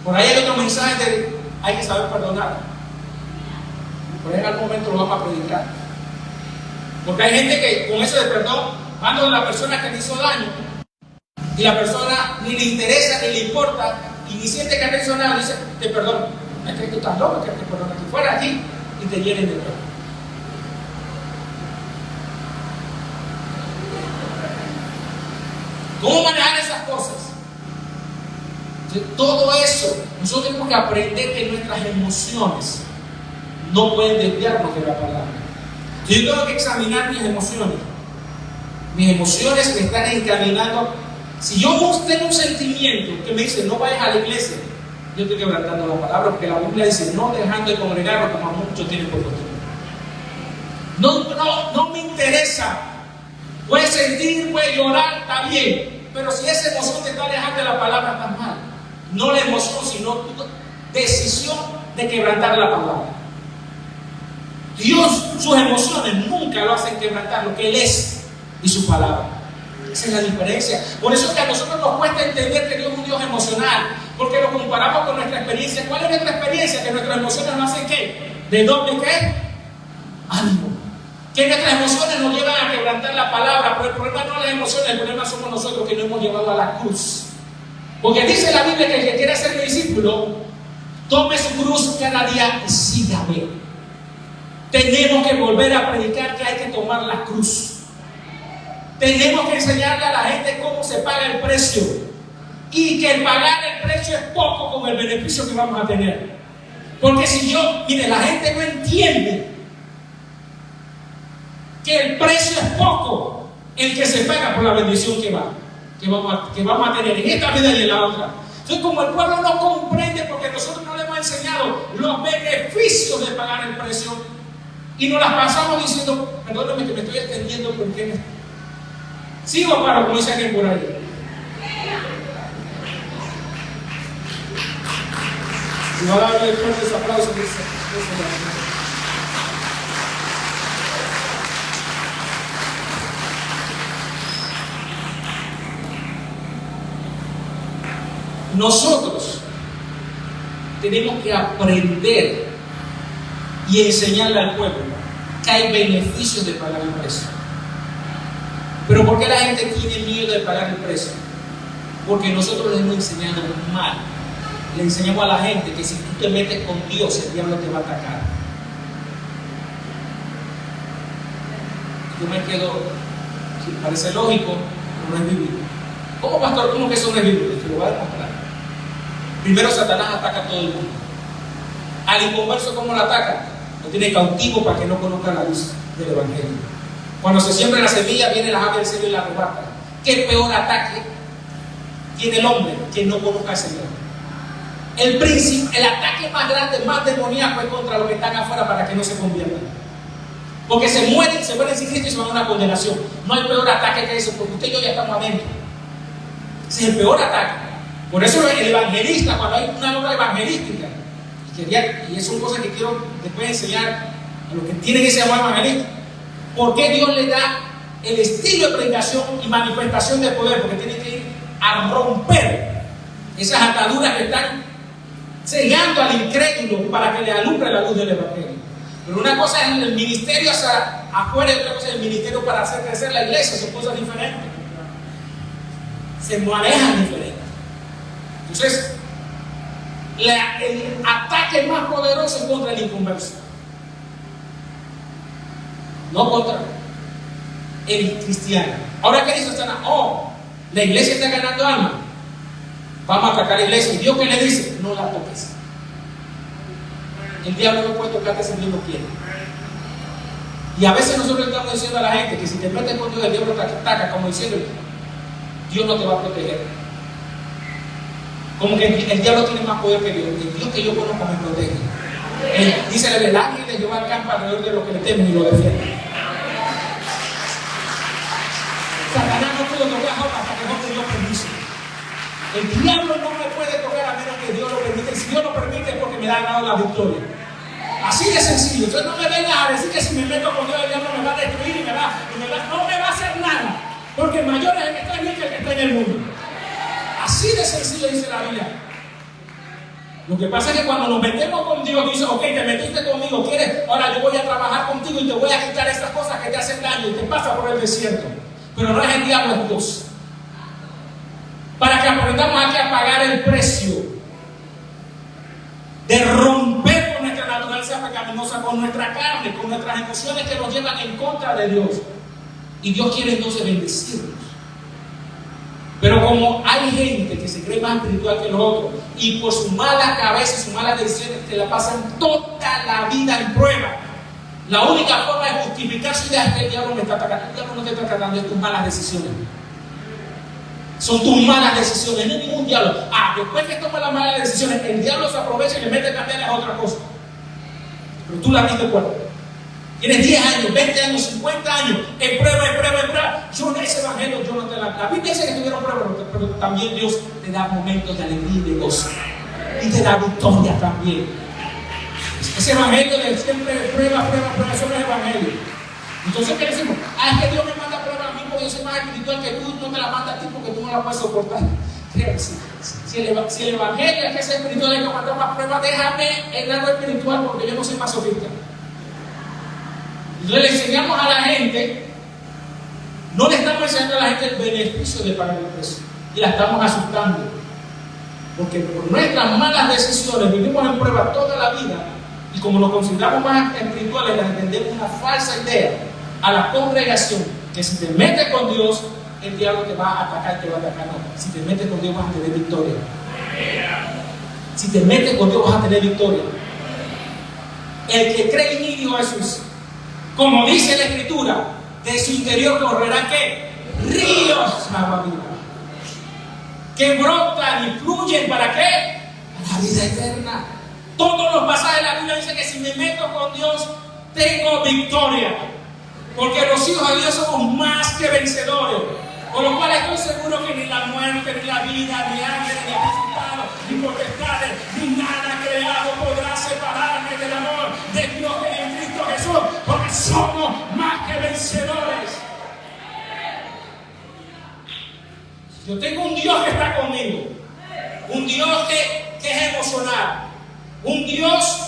Por ahí hay otro mensaje de hay que saber perdonar. Por ahí en algún momento lo vamos a predicar. Porque hay gente que con eso de perdón, manda a la persona que le hizo daño y la persona ni le interesa, ni le importa y ni siente que le hizo nada, dice, te perdono. Es que tú estás loco, que te perdono. Que fuera aquí y te llenen de perdón. ¿Cómo manejar esas cosas? Todo eso, nosotros tenemos que aprender que nuestras emociones no pueden desviarnos de la palabra. Yo tengo que examinar mis emociones. Mis emociones me están encaminando. Si yo tengo un sentimiento que me dice no vayas a la iglesia, yo estoy quebrantando la palabra, porque la Biblia dice no dejando de congregarnos como muchos tienen por costumbre. No me interesa. Puedes sentir, puedes llorar, está bien. Pero si esa emoción te está alejando de la palabra, está mal. No la emoción, sino tu decisión de quebrantar la palabra. Dios, sus emociones nunca lo hacen quebrantar lo que Él es y su palabra. Esa es la diferencia. Por eso es que a nosotros nos cuesta entender que Dios es un Dios emocional, porque lo comparamos con nuestra experiencia. ¿Cuál es nuestra experiencia? Que nuestras emociones nos hacen ¿qué? ¿De dónde qué? Ánimo. Que nuestras emociones nos llevan a quebrantar la palabra, pero el problema no es las emociones, el problema somos nosotros que nos hemos llevado a la cruz. Porque dice la Biblia que el que quiera ser mi discípulo, tome su cruz cada día y sígame. Tenemos que volver a predicar que hay que tomar la cruz. Tenemos que enseñarle a la gente cómo se paga el precio. Y que el pagar el precio es poco con el beneficio que vamos a tener. Porque si mire, la gente no entiende que el precio es poco el que se paga por la bendición que vamos a tener en esta vida y en la otra. Entonces, como el pueblo no comprende, porque nosotros no le hemos enseñado los beneficios de pagar el precio, y nos las pasamos diciendo, perdóname que me estoy extendiendo porque sigo para como dice aquel por ahí. Si va a darle fuertes aplausos, nosotros tenemos que aprender y enseñarle al pueblo que hay beneficios de pagar el precio. Pero ¿por qué la gente tiene miedo de pagar el precio? Porque nosotros les hemos enseñado mal. Le enseñamos a la gente que si tú te metes con Dios, el diablo te va a atacar. Yo me quedo, si parece lógico, pero no es bíblico. ¿Cómo, pastor? ¿Cómo que eso no es bíblico? Te lo voy a demostrar. Primero, Satanás ataca a todo el mundo. Al inconverso, ¿cómo lo ataca? Lo tiene cautivo para que no conozca la luz del Evangelio. Cuando se siembra la semilla, viene las aves del cielo y la arrebatan. ¿Qué peor ataque tiene el hombre que no conozca al Señor? El ataque más grande, más demoníaco es contra los que están afuera para que no se conviertan. Porque se mueren sin Cristo y se van a una condenación. No hay peor ataque que eso, porque usted y yo ya estamos adentro. Ese es el peor ataque. Por eso el evangelista, cuando hay una obra evangelística, y es una cosa que quiero después enseñar a los que tienen ese amor evangelista, ¿por qué Dios le da el estilo de predicación y manifestación de poder? Porque tiene que ir a romper esas ataduras que están cegando al incrédulo para que le alumbre la luz del evangelio. Pero una cosa es el ministerio hacia afuera y otra cosa es el ministerio para hacer crecer la iglesia, son cosas diferentes. se manejan diferente. Entonces, el ataque más poderoso es contra el inconverso, no contra el cristiano. Ahora, ¿qué dice Satanás? La iglesia está ganando alma, vamos a atacar la iglesia. ¿Y Dios qué le dice? No la toques. El diablo no puede tocarte si Dios no quiere. Y a veces nosotros estamos diciendo a la gente que si te metes con Dios, el diablo te ataca, como diciendo, Dios no te va a proteger. Como que el diablo tiene más poder que Dios. El Dios que yo conozco me protege. Dice el ángel de Jehová acampa alrededor de los que le temen y lo defienden. Satanás no pudo tocar a Job hasta que Job le dio permiso. El diablo no me puede tocar a menos que Dios lo permita. Y si Dios lo permite es porque me ha dado la victoria. Así de sencillo. Entonces no me vengas a decir que si me meto con Dios, el diablo me va a destruir y no me va a hacer nada. Porque mayor es el que está en mí que el que está en el mundo. Así de sencillo dice la Biblia. Lo que pasa es que cuando nos metemos con Dios, dice, ok, te metiste conmigo, ¿quieres? Ahora yo voy a trabajar contigo y te voy a quitar esas cosas que te hacen daño y te pasa por el desierto. Pero no es el diablo, es Dios. Para que aprendamos a pagar el precio de romper con nuestra naturaleza pecaminosa, con nuestra carne, con nuestras emociones que nos llevan en contra de Dios. Y Dios quiere entonces bendecirnos. Pero como hay gente que se cree más espiritual que los otros y por su mala cabeza y sus malas decisiones que la pasan toda la vida en prueba, la única forma de justificar su idea es que el diablo me está atacando. El diablo no te está atacando, es tus malas decisiones. Son tus malas decisiones, no es ningún diablo. Después que tomas las malas decisiones, el diablo se aprovecha y le mete candelas a otra cosa. Pero tú la diste cuenta. Tienes 10 años, 20 años, 50 años, en prueba. Yo en ese evangelio, yo no te la Biblia dice que tuvieron pruebas, pero también Dios te da momentos de alegría y de gozo. Y te da victoria también. Ese evangelio de siempre prueba, eso no es evangelio. Entonces, ¿qué decimos? Es que Dios me manda pruebas a mí porque yo soy más espiritual que tú, no me la manda a ti porque tú no la puedes soportar. Si el evangelio es que es espiritual, hay que mandar más pruebas, déjame el lado espiritual porque yo no soy masoquista. Entonces le enseñamos a la gente, no le estamos enseñando a la gente el beneficio de pagar el precio y la estamos asustando porque por nuestras malas decisiones vivimos en prueba toda la vida y como nos consideramos más espirituales le vendemos una falsa idea a la congregación que si te metes con Dios el diablo te va a atacar y te va a atacar. No, si te metes con Dios vas a tener victoria. Si te metes con Dios vas a tener victoria. El que cree en mí, dijo Jesús, como dice la Escritura, de su interior correrán ¿qué? Ríos de agua viva, que brotan y fluyen ¿para qué? Para la vida eterna. Todos los pasajes de la Biblia dicen que si me meto con Dios tengo victoria, porque los hijos de Dios somos más que vencedores, por lo cual estoy seguro que ni la muerte, ni la vida, ni ángeles, ni principados, ni potestades, ni nada creado podrá separarme del amor de Dios que es en Cristo Jesús, porque somos más que vencedores. Yo tengo un Dios que está conmigo, un Dios que es emocional, un Dios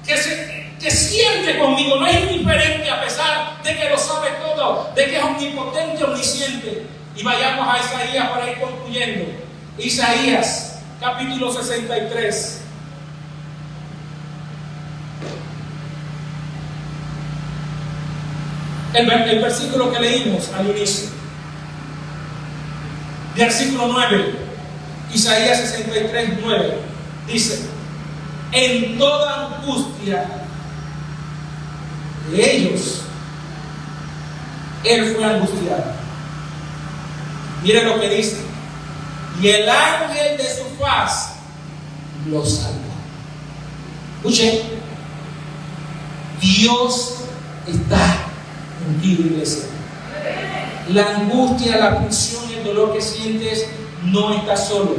que siente conmigo, no es indiferente a pesar de que lo sabe todo, de que es omnipotente, omnisciente. Y vayamos a Isaías para ir concluyendo. Isaías, capítulo 63. El versículo que leímos al inicio. Versículo 9. Isaías 63, 9. Dice: en toda angustia de ellos, Él fue angustiado. Mire lo que dice: y el ángel de su faz lo salvó. Escuchen, Dios está contigo, iglesia. La angustia, la aflicción, el dolor que sientes no está solo.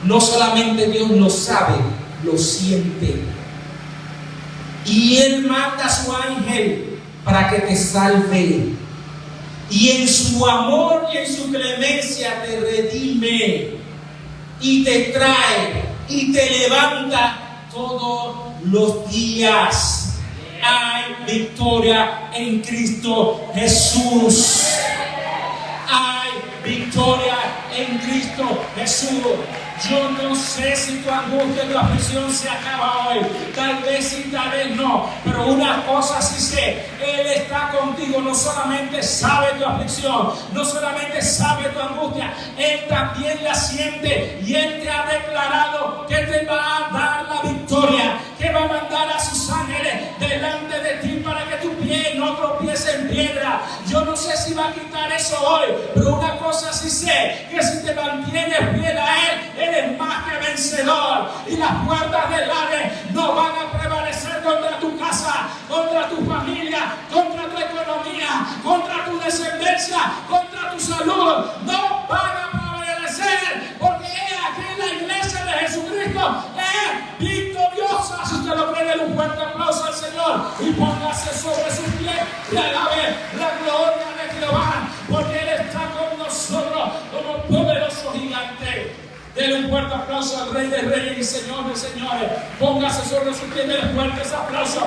No solamente Dios lo sabe, lo siente. Y Él manda a su ángel para que te salve. Y en su amor y en su clemencia te redime y te trae y te levanta todos los días. Hay victoria en Cristo Jesús. Hay victoria. victoria en Cristo Jesús. Yo no sé si tu angustia y tu aflicción se acaba hoy. Tal vez sí, tal vez no. Pero una cosa sí sé. Él está contigo. No solamente sabe tu aflicción. No solamente sabe tu angustia. Él también la siente. Y Él te ha declarado que te va a dar la victoria. Que va a mandar a sus ángeles delante de ti para que tu pie no tropiece en piedra. Yo no sé si va a quitar eso hoy. Pero una cosa sí sé. Que si te mantienes fiel a Él, eres más que vencedor, y las puertas del Hades no van a prevalecer contra tu casa, contra tu familia, contra tu economía, contra tu descendencia, contra tu salud. No van a prevalecer, porque aquí la iglesia de Jesucristo es victoriosa. Si usted lo cree, denle un fuerte aplauso al Señor y póngase sobre sus pies y alabe la gloria de Jehová, porque Él está con nosotros como poderoso gigante. Denle un fuerte aplauso al Rey de Reyes y Señor de Señores. Póngase sobre sus pies, denle fuertes aplausos